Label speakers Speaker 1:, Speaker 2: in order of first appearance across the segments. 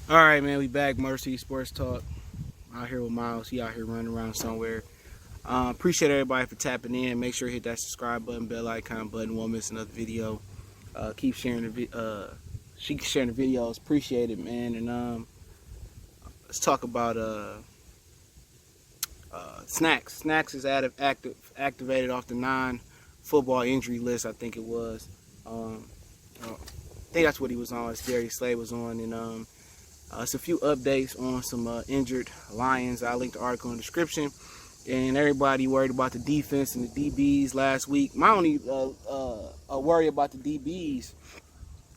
Speaker 1: All right, man, we back. Mercy Sports Talk. Out here with Miles. He out here running around somewhere. Appreciate everybody for tapping in. Make sure you hit that subscribe button, bell icon button. Won't miss another video. Keep sharing keep sharing the videos. Appreciate it, man. And let's talk about Snacks. Snacks is activated off the non-football injury list. I think it was. I think that's what he was on. It's Darius Slay was on, and it's a few updates on some injured Lions. I linked the article in the description. And everybody worried about the defense and the DBs last week. My only worry about the DBs,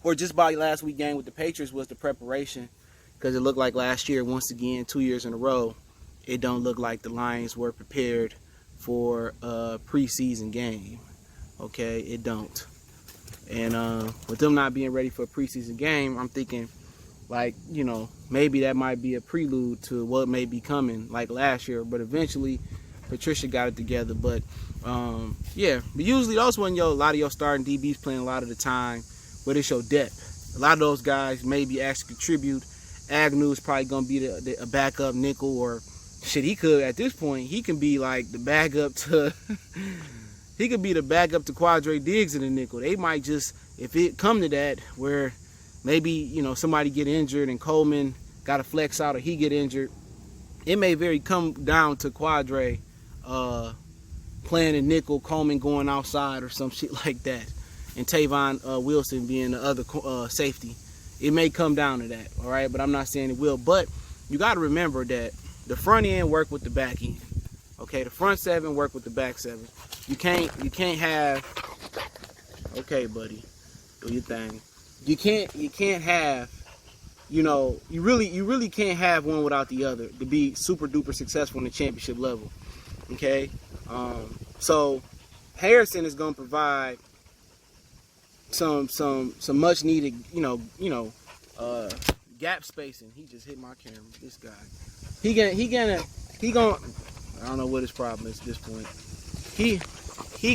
Speaker 1: or just by last week game with the Patriots, was the preparation. Because it looked like last year, once again, 2 years in a row, it don't look like the Lions were prepared for a preseason game. Okay, it don't. And with them not being ready for a preseason game, I'm thinking, like, you know, maybe that might be a prelude to what may be coming like last year. But eventually, Patricia got it together. But, yeah. But usually those when a lot of your starting DBs playing a lot of the time, but it's your depth. A lot of those guys maybe actually contribute. Agnew is probably going to be a backup nickel, or shit, he could, at this point, he can be like the backup to... he could be the backup to Quadre Diggs in the nickel. They might just, if it come to that, where maybe, you know, somebody get injured and Coleman got to flex out or he get injured, it may very come down to Quadre playing a nickel, Coleman going outside or some shit like that, and Tavon Wilson being the other safety. It may come down to that, all right? But I'm not saying it will. But you got to remember that the front end work with the back end. Okay, the front seven work with the back seven. You can't have. Okay, buddy, do your thing. You can't have. You know, you really can't have one without the other to be super duper successful in the championship level. Okay, so Harrison is going to provide some much needed, gap spacing. He just hit my camera. This guy, he gonna. I don't know what his problem is at this point. He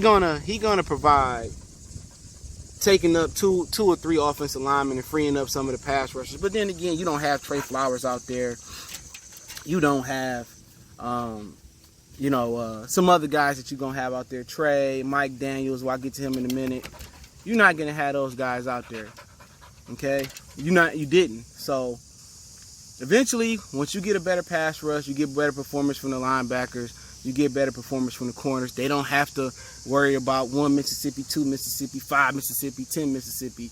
Speaker 1: gonna provide taking up two or three offensive linemen and freeing up some of the pass rushers. But then again, you don't have Trey Flowers out there. You don't have some other guys that you're gonna have out there. Trey, Mike Daniels. Well, I'll get to him in a minute. You're not gonna have those guys out there. Okay? You didn't. So eventually, once you get a better pass rush, you get better performance from the linebackers, you get better performance from the corners. They don't have to worry about 1 Mississippi, 2 Mississippi, 5 Mississippi, 10 Mississippi.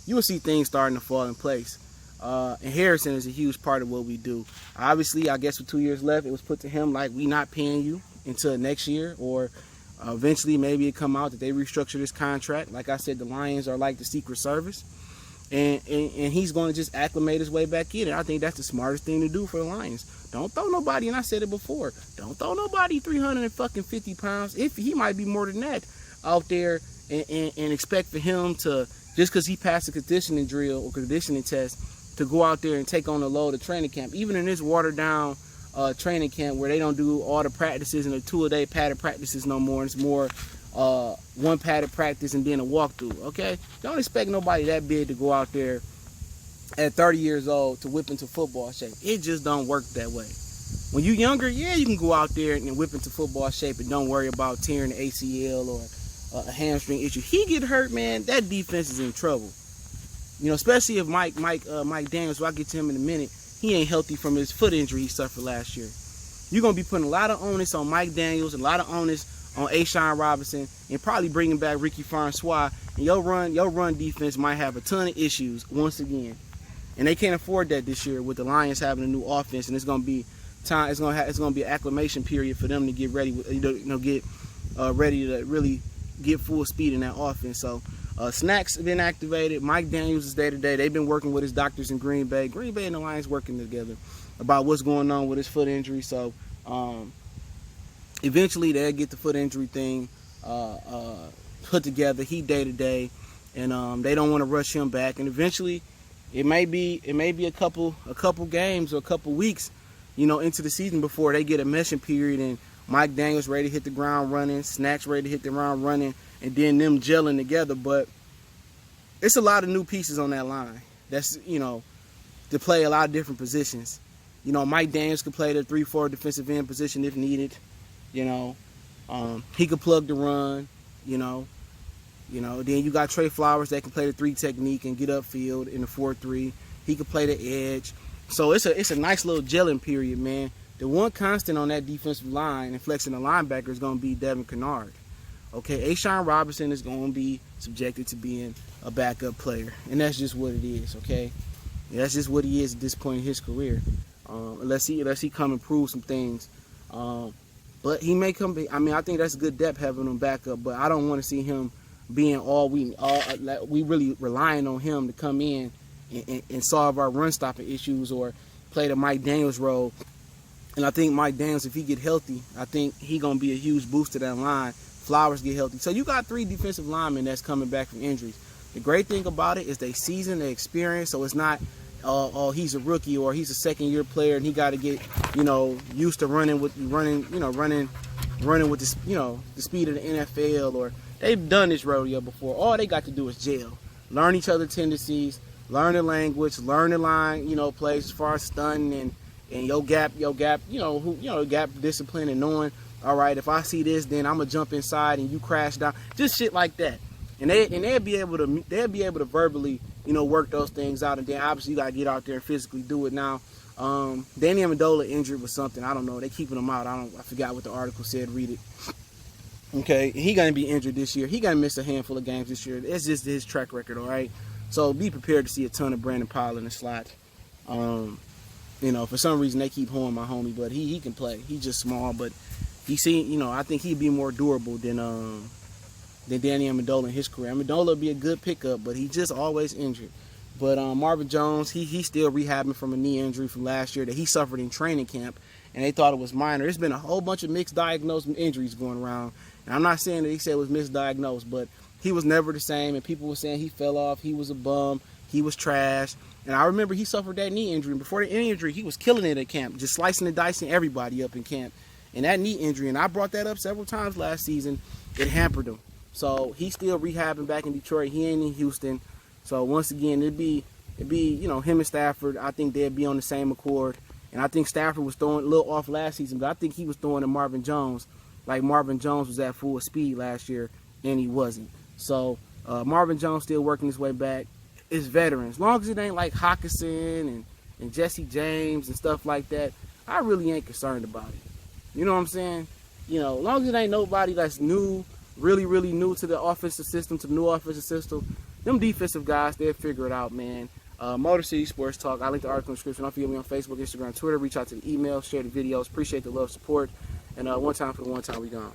Speaker 1: You will see things starting to fall in place. And Harrison is a huge part of what we do. Obviously, I guess with 2 years left, it was put to him like, we not paying you until next year, or eventually maybe it come out that they restructure this contract. Like I said, the Lions are like the Secret Service. And he's going to just acclimate his way back in. And I think that's the smartest thing to do for the Lions. Don't throw nobody, and I said it before, don't throw nobody 350 pounds, if he might be more than that, out there and expect for him to, just because he passed a conditioning drill or conditioning test, to go out there and take on the load of training camp. Even in this watered-down training camp where they don't do all the practices and the two-a-day padded practices no more. It's more one padded practice and then a walkthrough, okay? Don't expect nobody that big to go out there at 30 years old to whip into football shape. It just don't work that way. When you're younger, yeah, you can go out there and whip into football shape and don't worry about tearing the ACL or a hamstring issue. He get hurt, man, that defense is in trouble. You know, especially if Mike Daniels, I'll get to him in a minute, he ain't healthy from his foot injury he suffered last year. You're going to be putting a lot of onus on Mike Daniels, a lot of onus on A'Shawn Robinson, and probably bringing back Ricky Francois. And your run defense might have a ton of issues once again. And they can't afford that this year with the Lions having a new offense, and it's going to be time. It's going to be an acclimation period for them to get ready. Get ready to really get full speed in that offense. So Snacks have been activated. Mike Daniels is day to day. They've been working with his doctors in Green Bay. Green Bay and the Lions working together about what's going on with his foot injury. So eventually they'll get the foot injury thing put together. He day to day, and they don't want to rush him back. And eventually, it may be a couple games or a couple weeks, into the season before they get a meshing period and Mike Daniels ready to hit the ground running, Snacks ready to hit the ground running, and then them gelling together. But it's a lot of new pieces on that line. That's to play a lot of different positions. You know, Mike Daniels could play the 3-4 defensive end position if needed. You know, he could plug the run. You know, then you got Trey Flowers that can play the 3 technique and get upfield in the 4-3. He could play the edge. So it's a nice little gelling period, man. The one constant on that defensive line and flexing the linebacker is going to be Devin Kennard. Okay, Ashawn Robinson is going to be subjected to being a backup player, and that's just what it is. Okay, that's just what he is at this point in his career. Unless he come and prove some things, but he may come. I mean, I think that's good depth having him backup, but I don't want to see him being we really relying on him to come in and solve our run stopping issues or play the Mike Daniels role. And I think Mike Daniels, if he get healthy, I think he gonna be a huge boost to that line. Flowers get healthy. So you got 3 defensive linemen that's coming back from injuries. The great thing about it is they seasoned, they experience, so it's not, oh, he's a rookie or he's a second-year player and he got to get, used to running with the, the speed of the NFL, or they've done this rodeo before. All they got to do is gel, learn each other's tendencies, learn the language, learn the line, plays as far as stunning and your gap, gap discipline and knowing, all right, if I see this, then I'm gonna jump inside and you crash down, just shit like that. And they'll be able to verbally, work those things out. And then obviously you gotta get out there and physically do it. Now, Danny Amendola injured with something. I don't know. They keeping him out. I forgot what the article said. Read it. Okay, he gonna be injured this year. He gonna miss a handful of games this year. It's just his track record. All right. So be prepared to see a ton of Brandon Powell in the slot. For some reason they keep holding my homie, but he can play. He's just small, but I think he'd be more durable than Danny Amendola in his career. Amendola would be a good pickup, but he's just always injured. But Marvin Jones, he's still rehabbing from a knee injury from last year that he suffered in training camp, and they thought it was minor. There's been a whole bunch of mixed diagnosed injuries going around, and I'm not saying that he said it was misdiagnosed, but he was never the same, and people were saying he fell off, he was a bum, he was trash. And I remember he suffered that knee injury. And before the knee injury, he was killing it at camp, just slicing and dicing everybody up in camp. And that knee injury, and I brought that up several times last season, it hampered him. So he's still rehabbing back in Detroit. He ain't in Houston. So once again, it'd be him and Stafford. I think they'd be on the same accord. And I think Stafford was throwing a little off last season, but I think he was throwing to Marvin Jones like Marvin Jones was at full speed last year, and he wasn't. So Marvin Jones still working his way back. It's veterans. As long as it ain't like Hockenson and Jesse James and stuff like that, I really ain't concerned about it. You know what I'm saying? As long as it ain't nobody that's new, really, really new to the offensive system, to the new offensive system, them defensive guys, they'll figure it out, man. Motor City Sports Talk. I link the article in the description. Don't forget me on Facebook, Instagram, Twitter. Reach out to the email, share the videos. Appreciate the love, support. And one time for the one time we gone.